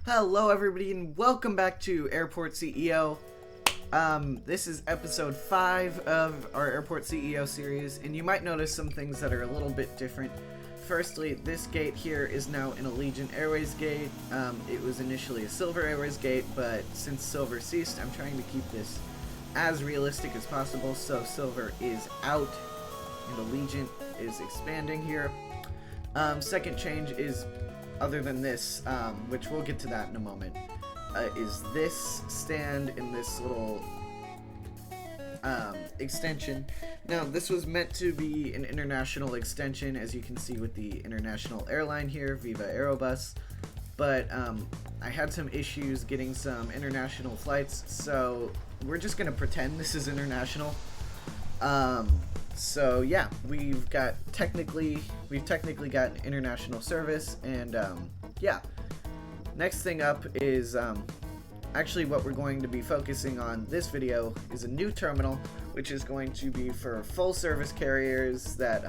Hello everybody and welcome back to Airport CEO. This is episode 5 of our Airport CEO series, and you might notice some things that are a little bit different. Firstly, this gate here is now an Allegiant Airways gate. It was initially a Silver Airways gate, but since Silver ceased, I'm trying to keep this as realistic as possible, so Silver is out and Allegiant is expanding here. Second change is, other than this, which we'll get to that in a moment, is this stand in this little extension. Now, this was meant to be an international extension, as you can see with the international airline here, Viva Aerobus, but I had some issues getting some international flights, so we're just going to pretend this is international. So yeah, we've technically got international service, and yeah. Next thing up is actually what we're going to be focusing on this video is a new terminal, which is going to be for full service carriers that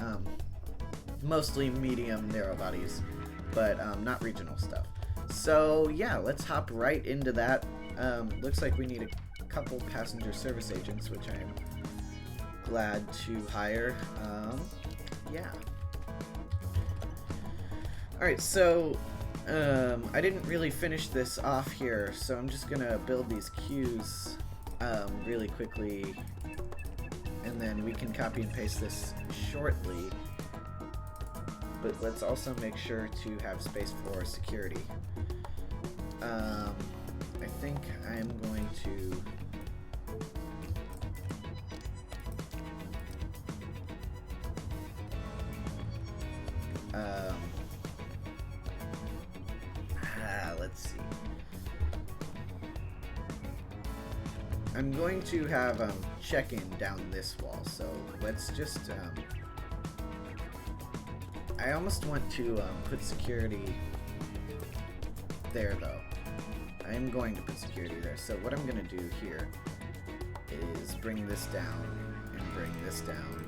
mostly medium narrow bodies, but not regional stuff. So yeah, let's hop right into that. Looks like we need a couple passenger service agents, which I am glad to hire. Yeah. Alright, so I didn't really finish this off here, so I'm just gonna build these queues really quickly, and then we can copy and paste this shortly. But let's also make sure to have space for security. I think I'm going to let's see. I'm going to have check-in down this wall, so let's just I almost want to put security there, though. I am going to put security there, so what I'm going to do here is bring this down and bring this down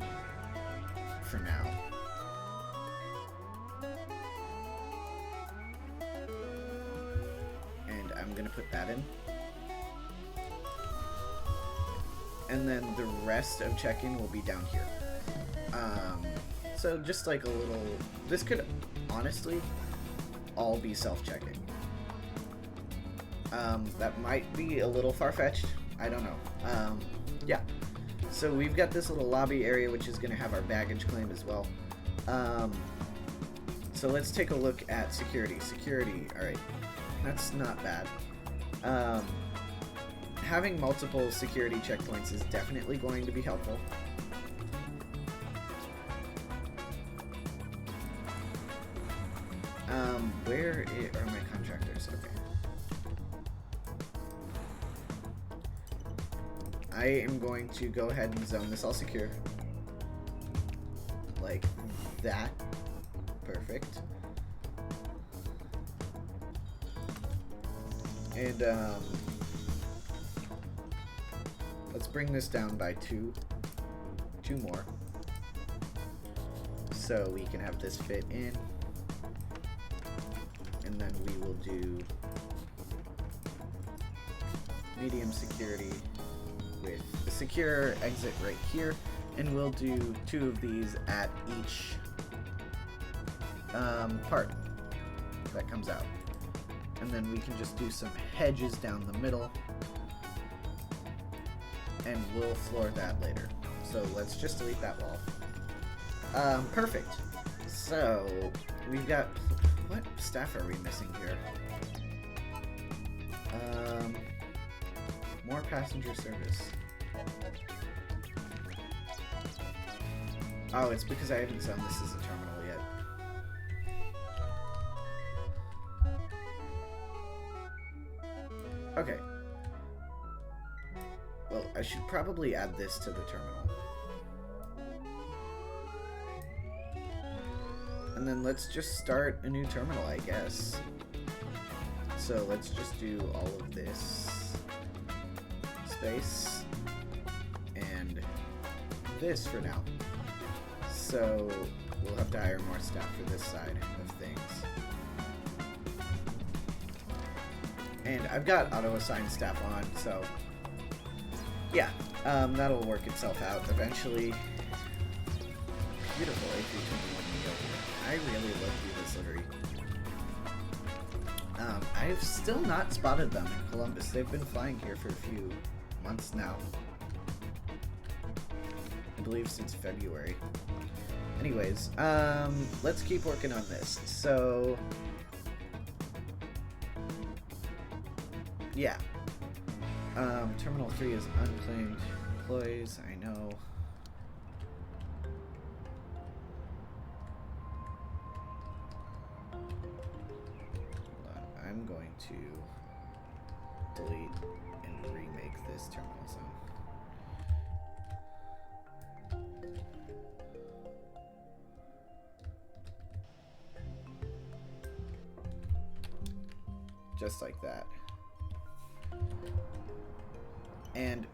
for now. I'm gonna put that in, and then the rest of check-in will be down here. So just like a little, this could honestly all be self-check-in. That might be a little far-fetched, I don't know. Yeah, so we've got this little lobby area which is gonna have our baggage claim as well. So let's take a look at security. Alright. That's not bad. Having multiple security checkpoints is definitely going to be helpful. Where are my contractors? Okay. I am going to go ahead and zone this all secure. Like that. Perfect. And let's bring this down by two more, so we can have this fit in, and then we will do medium security with the secure exit right here, and we'll do 2 of these at each part that comes out. And then we can just do some hedges down the middle, and we'll floor that later. So let's just delete that wall. Perfect. So we've got, what staff are we missing here? More passenger service. Oh, it's because I haven't done this as a terminal yet. Okay. Well, I should probably add this to the terminal. And then let's just start a new terminal, I guess. So let's just do all of this space and this for now. So we'll have to hire more staff for this side of things. And I've got auto-assign staff on, so yeah, that'll work itself out eventually. Beautiful A321 Neo. I really love this livery. I've still not spotted them in Columbus. They've been flying here for a few months now. I believe since February. Anyways, let's keep working on this. So, yeah. Terminal 3 is unclaimed employees, I know. I'm going to delete and remake this terminal zone. Just like that. And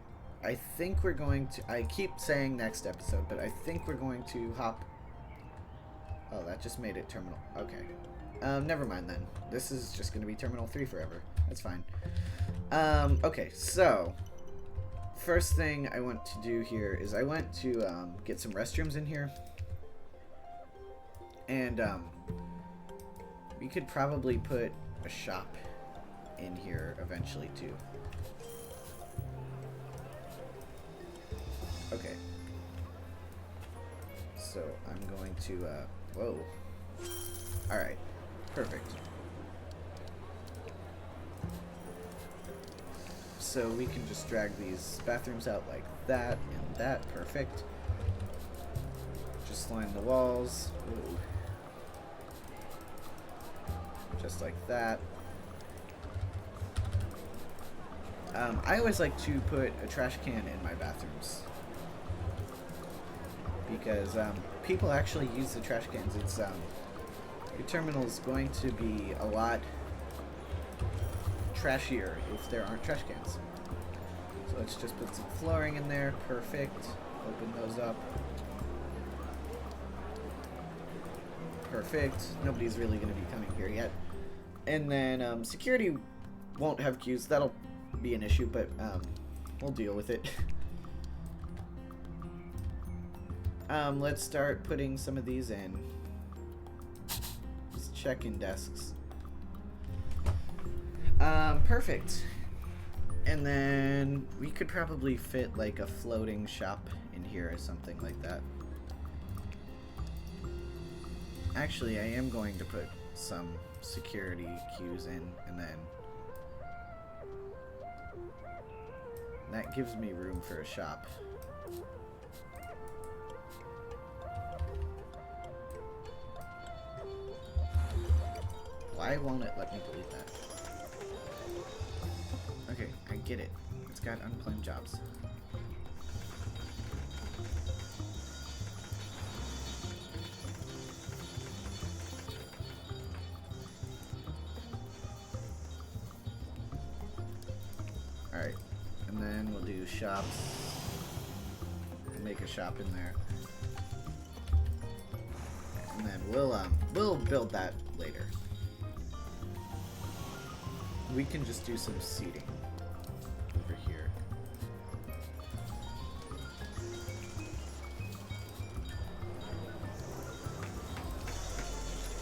I think we're going to, I keep saying next episode, but I think we're going to hop. Oh, that just made it terminal. Okay. Never mind then. This is just going to be Terminal 3 forever. That's fine. Okay, so first thing I want to do here is I went to get some restrooms in here. And we could probably put a shop in here eventually too. Okay. So I'm going to, whoa. Alright. Perfect. So we can just drag these bathrooms out like that and that. Perfect. Just line the walls. Ooh. Just like that. I always like to put a trash can in my bathrooms. Because people actually use the trash cans. It's your terminal is going to be a lot trashier if there aren't trash cans. So let's just put some flooring in there. Perfect. Open those up. Perfect. Nobody's really going to be coming here yet. And then security won't have queues. That'll be an issue, but we'll deal with it. Let's start putting some of these in. Just check-in desks. Perfect. And then we could probably fit like a floating shop in here or something like that. Actually, I am going to put some security queues in, and then that gives me room for a shop. Why won't it let me delete that? Okay, I get it. It's got unclaimed jobs. Alright, and then we'll do shops. Make a shop in there. And then we'll build that later. We can just do some seating over here.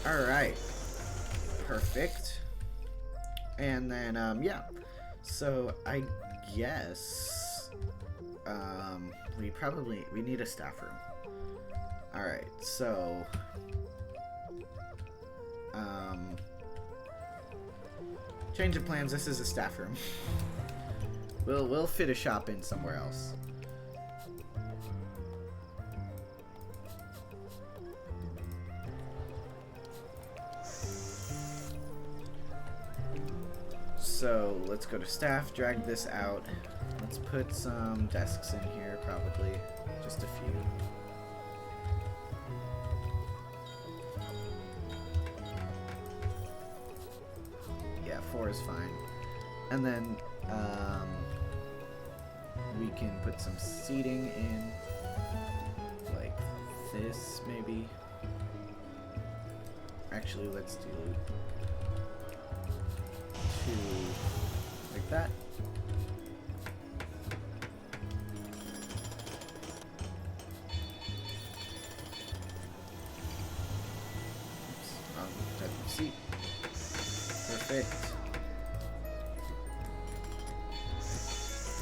Alright. Perfect. And then, yeah. So, I guess, we need a staff room. Alright, so, change of plans, this is a staff room. We'll fit a shop in somewhere else. So let's go to staff, drag this out. Let's put some desks in here, probably. Just a few. Yeah, 4 is fine. And then we can put some seating in, like this maybe. Actually, let's do 2 like that. Oops, wrong type of seat. Perfect.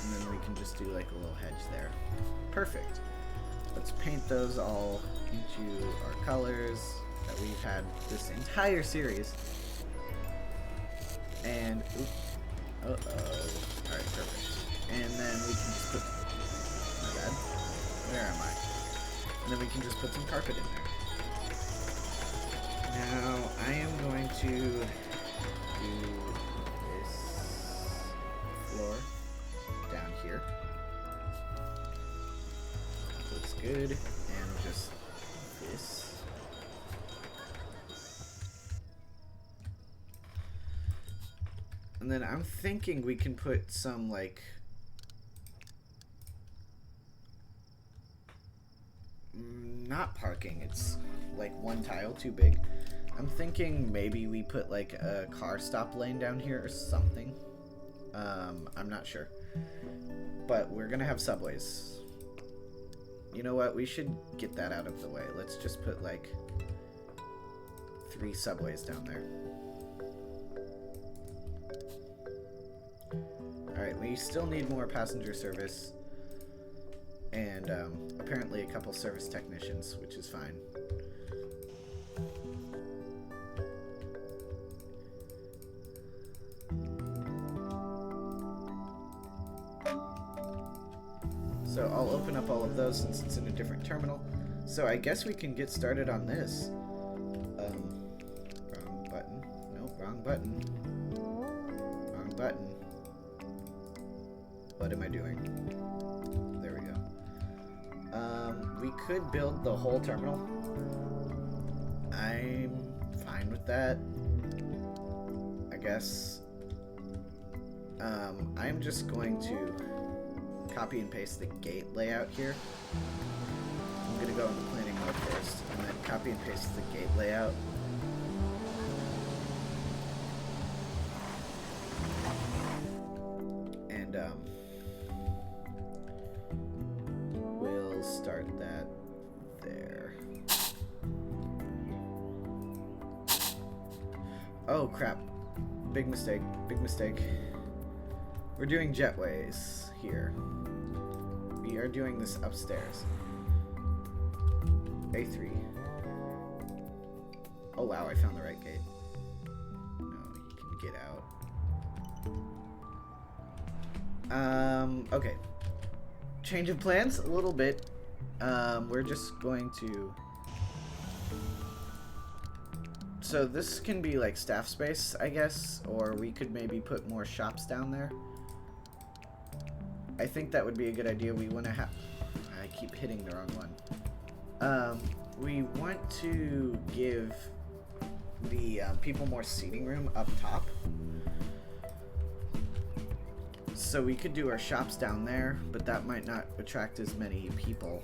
And then we can just do like a little hedge there. Perfect. Let's paint those all into our colors that we've had this entire series. And, oops, alright, perfect. And then we can just put, my bad, where am I? And then we can just put some carpet in there. Now, I am going to do this floor down here. Looks good. And just this. And then I'm thinking we can put some, like, not parking, it's like one tile too big. I'm thinking maybe we put like a car stop lane down here or something. I'm not sure. But we're gonna have subways. You know what? We should get that out of the way. Let's just put like 3 subways down there. Alright, we still need more passenger service. And apparently a couple service technicians, which is fine. So I'll open up all of those since it's in a different terminal. So I guess we can get started on this. Wrong button. Nope, wrong button. Wrong button. What am I doing? There we go. We could build the whole terminal. I'm fine with that, I guess. I'm just going to copy and paste the gate layout here. I'm going to go into planning mode first, and then copy and paste the gate layout. And we'll start that there. Oh crap. Big mistake. Big mistake. We're doing jetways here. We are doing this upstairs. A3. Oh wow, I found the right gate. No, you can get out. Okay. Change of plans a little bit. We're just going to... So this can be like staff space, I guess, or we could maybe put more shops down there. I think that would be a good idea. We want to have... I keep hitting the wrong one. We want to give the people more seating room up top. So we could do our shops down there, but that might not attract as many people.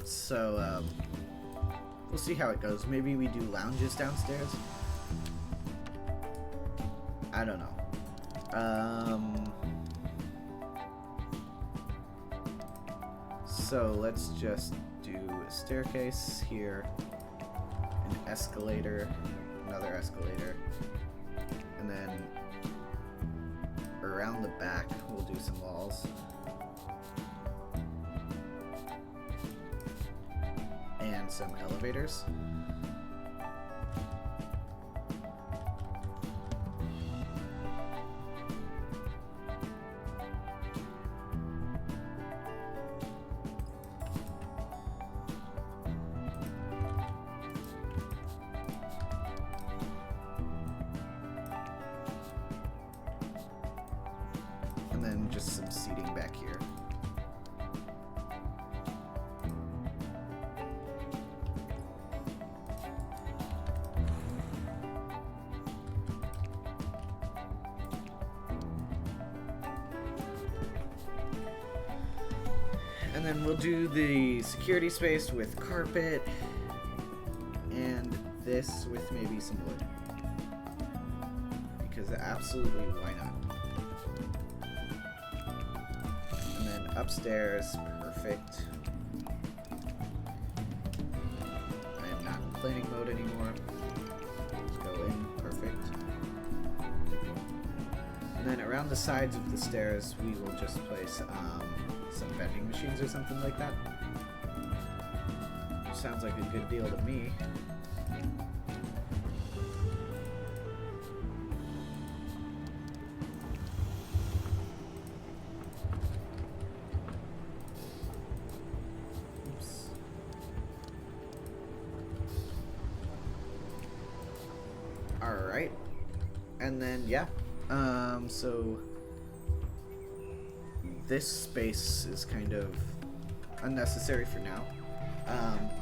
So, we'll see how it goes. Maybe we do lounges downstairs. I don't know. So let's just do a staircase here, an escalator, another escalator, and then around the back we'll do some walls. And some elevators. And then just some seating back here. And then we'll do the security space with carpet, and this with maybe some wood. Because absolutely, why not? Upstairs, perfect. I am not in planning mode anymore. Let's go in, perfect. And then around the sides of the stairs, we will just place some vending machines or something like that. Sounds like a good deal to me. Oops. Alright. And then, yeah. So this space is kind of unnecessary for now.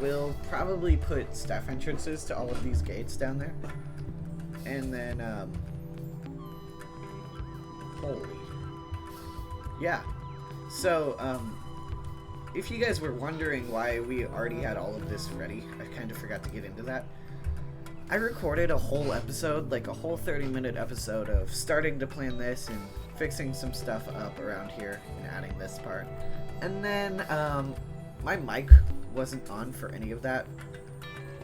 We'll probably put staff entrances to all of these gates down there. And then, holy. Yeah. So, if you guys were wondering why we already had all of this ready, I kind of forgot to get into that. I recorded a whole episode, like a whole 30-minute episode of starting to plan this and fixing some stuff up around here and adding this part. And then, my mic wasn't on for any of that.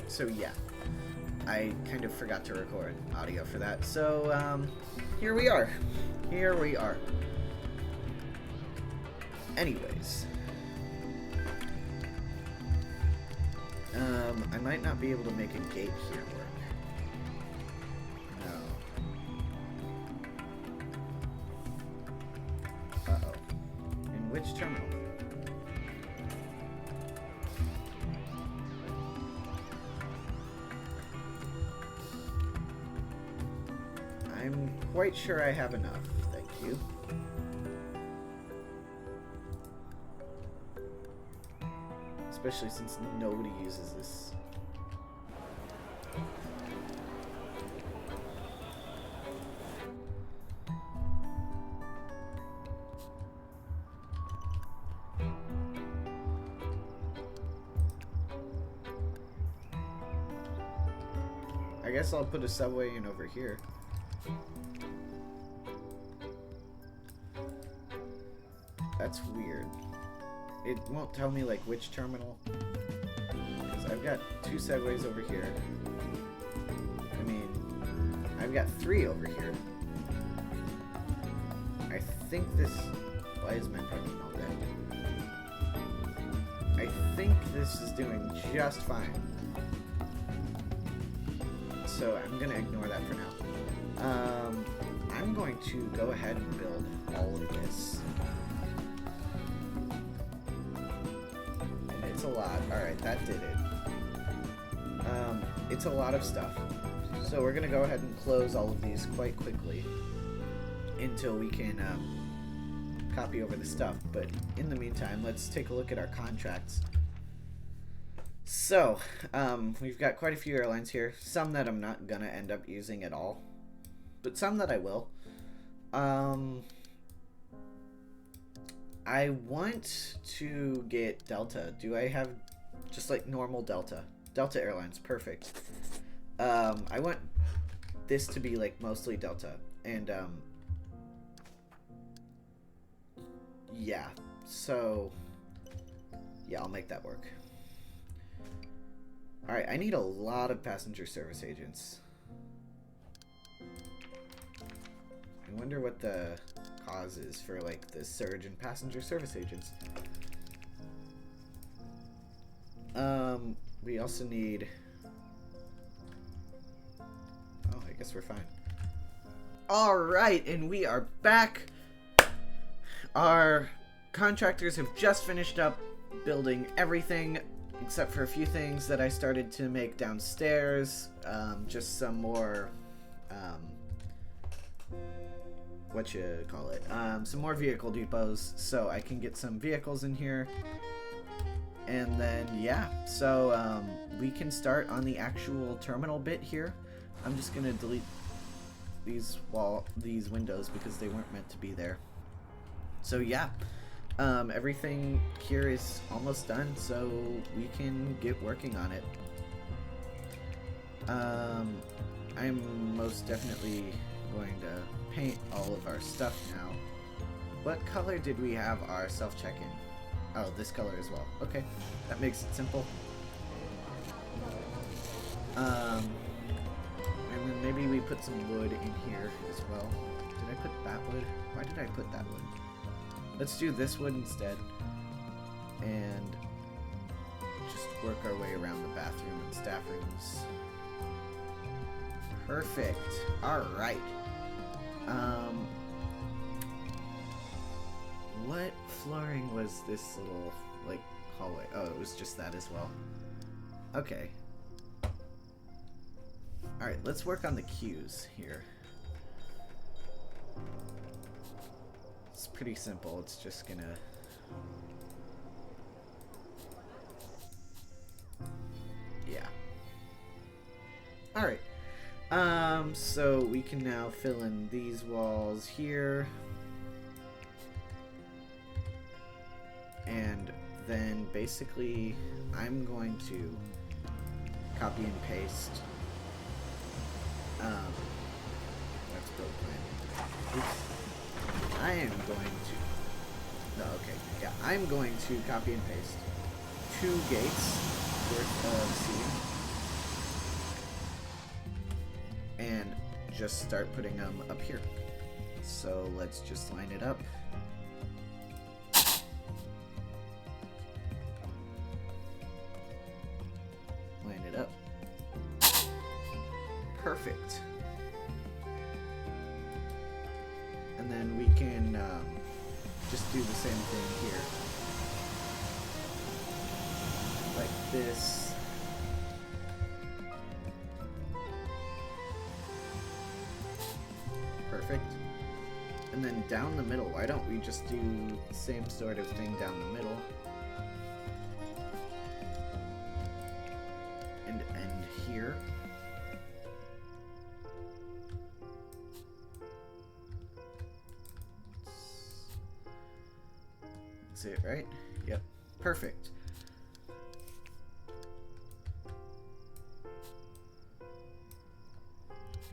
So yeah, I kind of forgot to record audio for that. So, here we are. Here we are. Anyways. I might not be able to make a gate here work. No. Uh-oh. In which terminal? I'm quite sure I have enough, thank you. Especially since nobody uses this. I guess I'll put a subway in over here. That's weird. It won't tell me like which terminal. Because I've got 2 segways over here. I mean, I've got 3 over here. I think this... Why is my parking all dead? I think this is doing just fine. So I'm going to ignore that for now. I'm going to go ahead and build all of this. It's a lot. Alright, that did it. It's a lot of stuff. So we're going to go ahead and close all of these quite quickly until we can copy over the stuff. But in the meantime, let's take a look at our contracts. So, we've got quite a few airlines here. Some that I'm not going to end up using at all. But some that I will. I want to get Delta. Do I have just like normal Delta? Delta Airlines, perfect. I want this to be like mostly Delta. And, yeah. So, yeah, I'll make that work. Alright, I need a lot of passenger service agents. I wonder what the cause is for like the surge in passenger service agents. We also need... Oh, I guess we're fine. Alright, and we are back. Our contractors have just finished up building everything except for a few things that I started to make downstairs. Just some more, what you call it? Some more vehicle depots so I can get some vehicles in here. And then, yeah, so we can start on the actual terminal bit here. I'm just gonna delete these windows because they weren't meant to be there. So yeah, everything here is almost done, so we can get working on it. I'm most definitely going to paint all of our stuff now. What color did we have our self-check-in? Oh, this color as well. Okay, that makes it simple. And then maybe we put some wood in here as well. Did I put that wood? Why did I put that wood? Let's do this wood instead. And just work our way around the bathroom and staff rooms. Perfect. Alright. What flooring was this little, like, hallway? Oh, it was just that as well. Okay. Alright, let's work on the cues here. It's pretty simple. It's just gonna... Yeah. Alright. So we can now fill in these walls here. And then basically I'm going to copy and paste. That's build plan. Oops. I am going to... No, okay. Yeah, I'm going to copy and paste 2 gates worth of seating. And just start putting them up here. So let's just line it up. Line it up. Perfect. And then we can just do the same thing here. Like this. Perfect. And then down the middle, why don't we just do the same sort of thing down the middle? And end here. That's it, right? Yep. Perfect.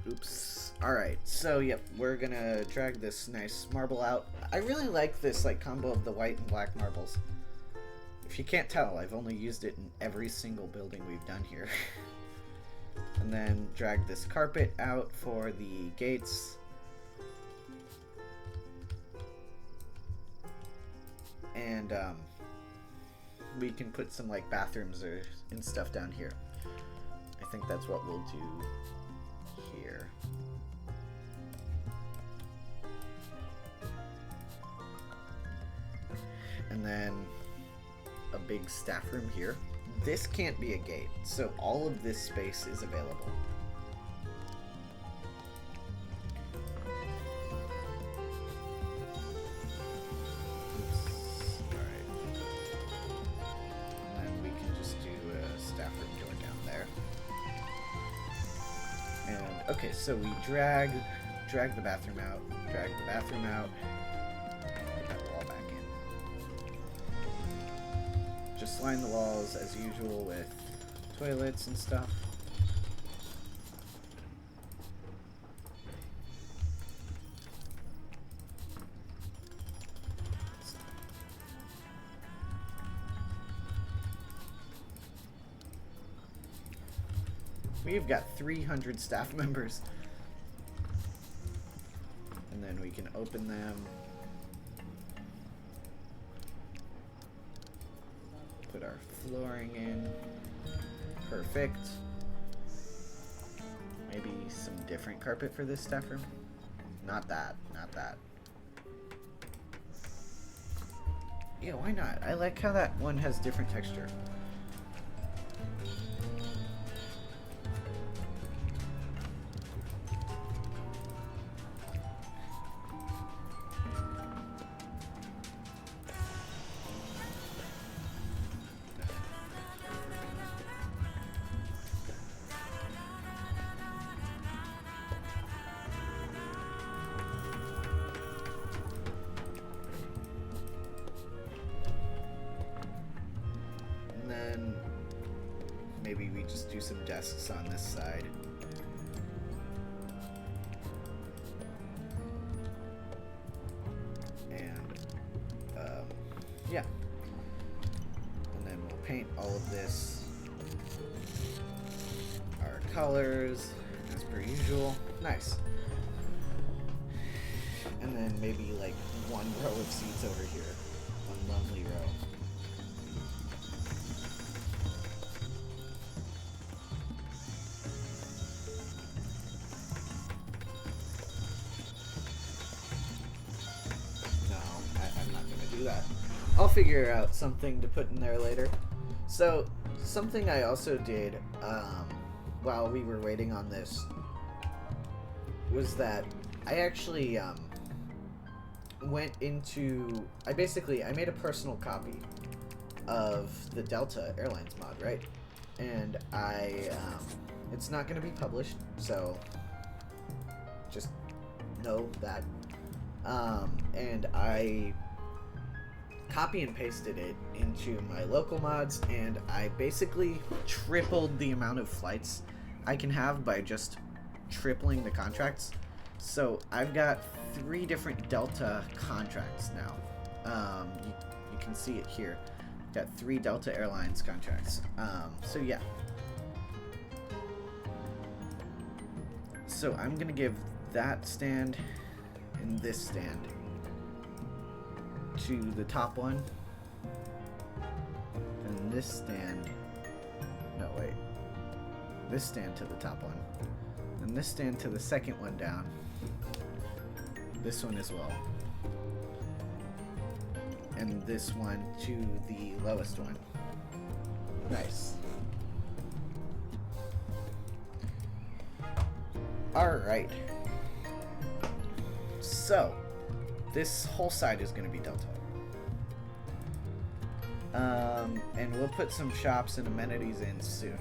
Oops. Alright, so yep, we're gonna drag this nice marble out. I really like this like combo of the white and black marbles. If you can't tell, I've only used it in every single building we've done here. And then drag this carpet out for the gates. And we can put some like bathrooms and stuff down here. I think that's what we'll do here. And then a big staff room here. This can't be a gate, so all of this space is available. Okay, so we drag the bathroom out, put that wall back in. Just line the walls as usual with toilets and stuff. We've got 300 staff members. And then we can open them. Put our flooring in. Perfect. Maybe some different carpet for this staff room. Not that. Yeah, why not? I like how that one has different texture. Maybe we just do some desks on this side. And yeah. And then we'll paint all of this our colors as per usual. Nice. And then maybe like one row of seats over here. One lovely row. I'm not gonna do that. I'll figure out something to put in there later. So, something I also did while we were waiting on this was that I actually went into... I made a personal copy of the Delta Airlines mod, right? And it's not going to be published, so just know that. And I copy and pasted it into my local mods, and I basically tripled the amount of flights I can have by just tripling the contracts. So I've got 3 different Delta contracts now. You can see it here. I've got 3 Delta Airlines contracts. So yeah. So I'm gonna give that stand and this stand to the top one, and this stand, no wait, this stand to the top one, and this stand to the second one down, this one as well, and this one to the lowest one. Nice. Alright. So, this whole side is going to be Delta. And we'll put some shops and amenities in soon,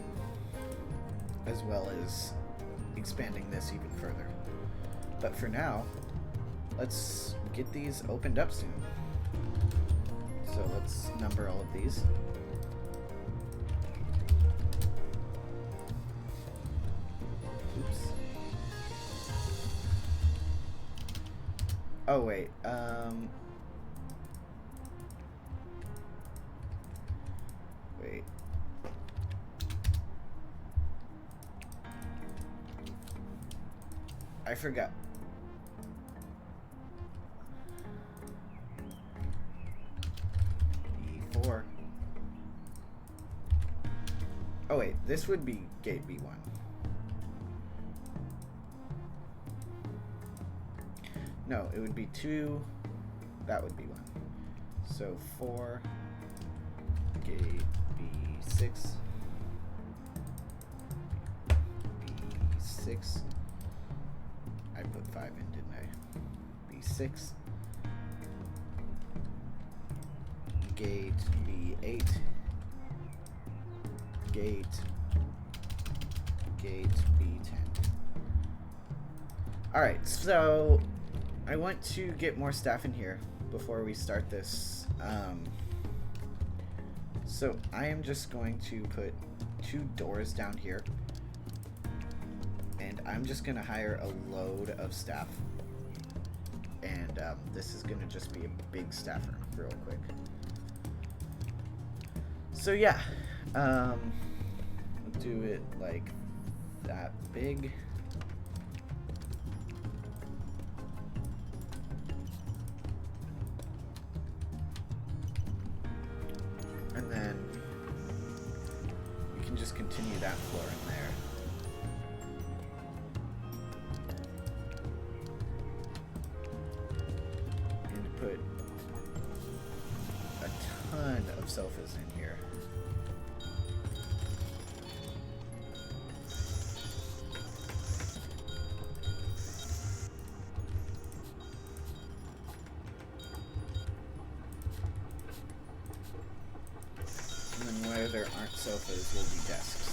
as well as expanding this even further. But for now, let's get these opened up soon. So let's number all of these. Oops. Oh wait, wait. I forgot. B4. Oh wait, this would be gate B1. No, it would be 2. That would be 1. So 4, gate B6, B6. I put 5 in, didn't I? B6, gate B8, gate B10. Alright, so I want to get more staff in here before we start this. So I am just going to put 2 doors down here, and I'm just going to hire a load of staff. And this is going to just be a big staff room real quick. So yeah, we'll do it like that big. And then you can just continue that floor in there. And put a ton of sofas in here. And then where there aren't sofas will be desks.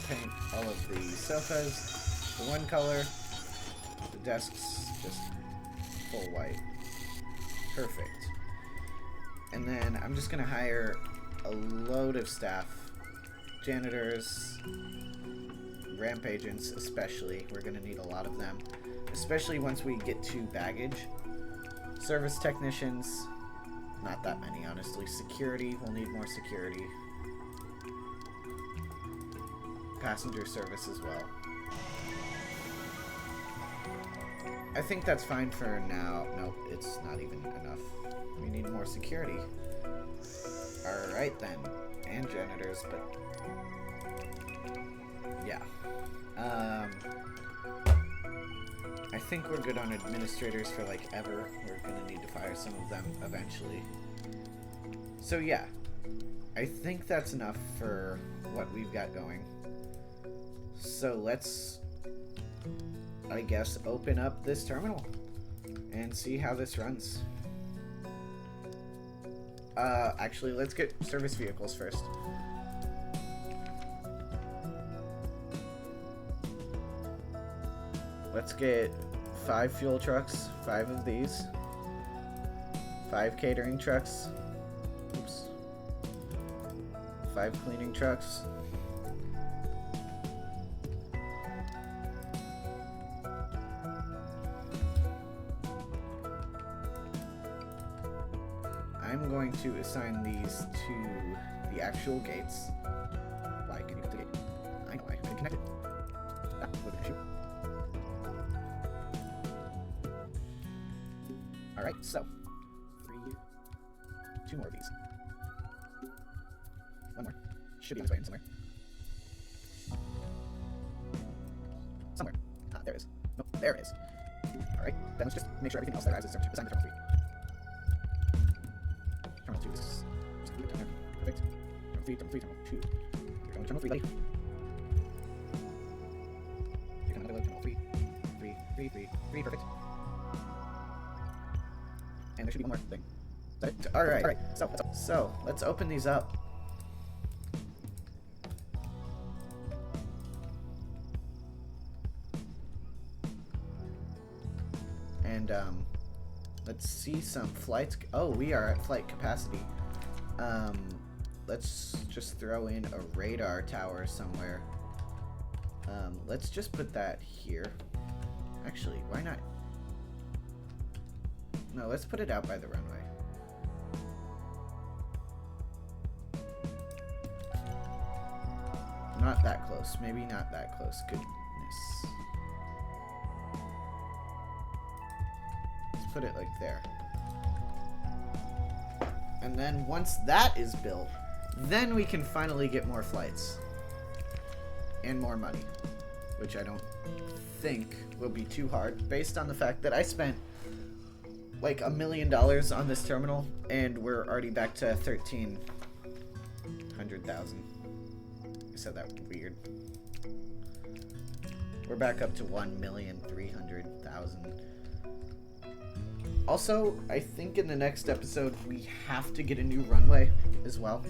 paint all of the sofas the one color, the desks just full white. Perfect. And then I'm just gonna hire a load of staff, janitors, ramp agents especially. We're gonna need a lot of them, especially once we get to baggage. Service technicians, not that many honestly. Security, we'll need more security. Passenger service as well. I think that's fine for now. Nope, it's not even enough. We need more security. Alright then. And janitors, but... yeah. I think we're good on administrators for like ever. We're gonna need to fire some of them eventually. So yeah. I think that's enough for what we've got going. So let's, I guess, open up this terminal and see how this runs. Actually, let's get service vehicles first. Let's get 5 fuel trucks, 5 of these, 5 catering trucks, oops, 5 cleaning trucks, I'm going to assign these to the actual gates. Why can you put the gate? I know why. I connected. That was an issue. Alright, so 2 more of these. 1 more. Should be on its way in somewhere. Somewhere. Ah, there it is. Nope, there it is. Alright, then let's just make sure everything else that arrives is assigned to Terminal 3. Terminal 2 is just leave it down there. Perfect. Terminal 3, Terminal 2. You're going to Terminal 3, buddy. You're going to Terminal 3. 3, perfect. And there should be one more thing. Is that it? Alright. So, let's open these up. And, let's see some flights. Oh, we are at flight capacity. Let's just throw in a radar tower somewhere. Let's just put that here. Actually, why not? No, let's put it out by the runway. Not that close. Maybe not that close. Goodness. Let's put it like there. And then once that is built, then we can finally get more flights. And more money. Which I don't think will be too hard, based on the fact that I spent like $1 million on this terminal, and we're already back to 1,300,000. I said that weird. We're back up to 1,300,000. Also, I think in the next episode we have to get a new runway as well.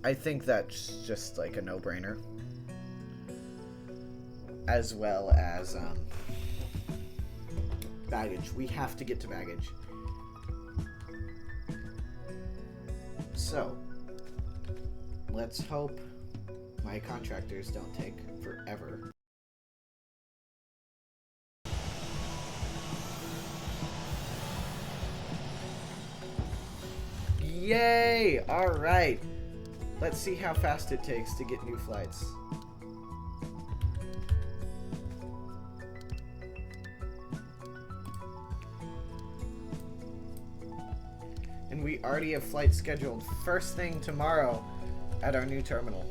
I think that's just like a no-brainer. As well as baggage. We have to get to baggage. So, let's hope my contractors don't take forever. Yay! Alright. Let's see how fast it takes to get new flights. And we already have flights scheduled first thing tomorrow at our new terminal.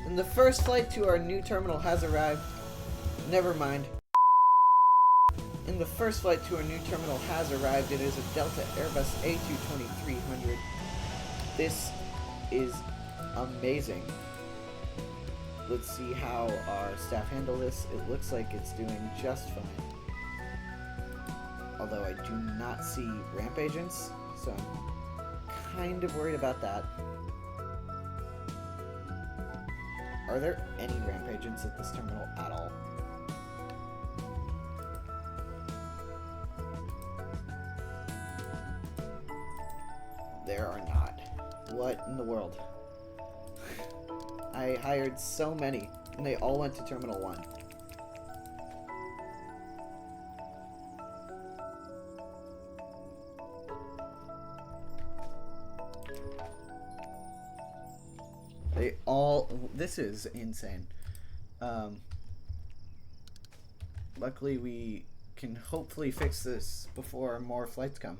And the first flight to our new terminal has arrived. Never mind. And the first flight to our new terminal has arrived. It is a Delta Airbus A220-300. This is amazing. Let's see how our staff handle this. It looks like it's doing just fine. although I do not see ramp agents, so I'm kind of worried about that. Are there any ramp agents at this terminal at all? There are not. What in the world? I hired so many, and they all went to Terminal 1. They all... This is insane. Luckily, we can hopefully fix this before more flights come.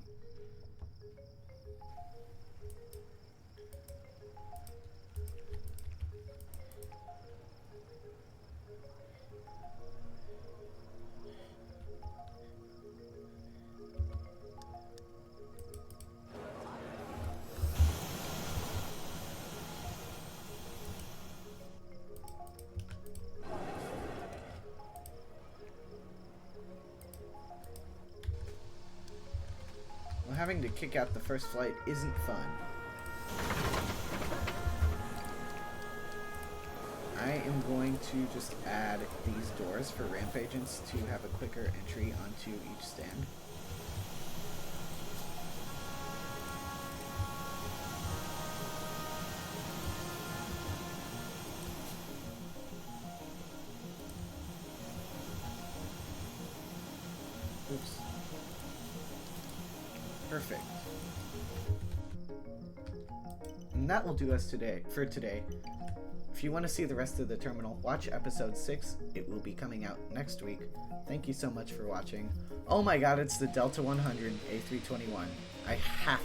Having to kick out the first flight isn't fun. I am going to just add these doors for ramp agents to have a quicker entry onto each stand. Oops. Perfect. And that will do us for today. If you want to see the rest of the terminal, watch episode 6. It will be coming out next week. Thank you so much for watching. Oh my god, it's the Delta 100 A321. I have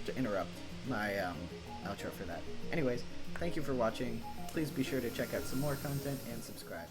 to interrupt my outro for that. Anyways, thank you for watching. Please be sure to check out some more content and subscribe.